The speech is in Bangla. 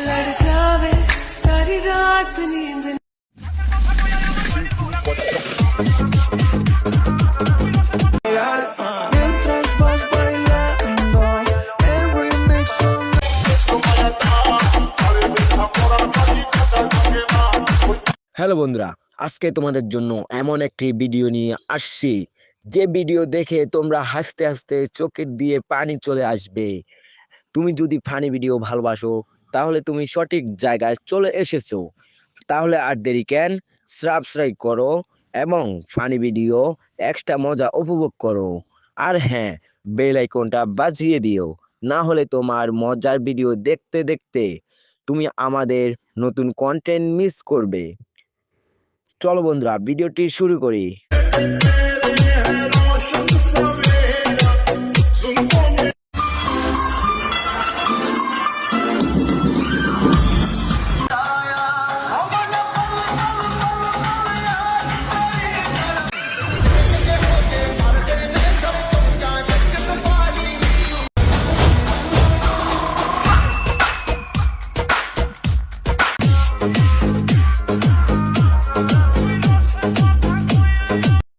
लड़ जावे सारी रात नींद mientras vas bailando el remix son hello বন্ধুরা, আজকে তোমাদের জন্য এমন একটি ভিডিও নিয়ে আসছি যে ভিডিও দেখে তোমরা হাসতে হাসতে চোখের দিয়ে পানি চলে আসবে। তুমি যদি ফানি ভিডিও ভালোবাসো তাহলে তুমি সঠিক জায়গায় চলে এসেছো। তাহলে আর দেরি কেন, সাবস্ক্রাইব করো এবং ফানি ভিডিও এক্সট্রা মজা উপভোগ করো। আর হ্যাঁ, বেল আইকনটা বাজিয়ে দিও, না হলে তোমার মজার ভিডিও দেখতে দেখতে তুমি আমাদের নতুন কন্টেন্ট মিস করবে। চলো বন্ধুরা, ভিডিওটি শুরু করি।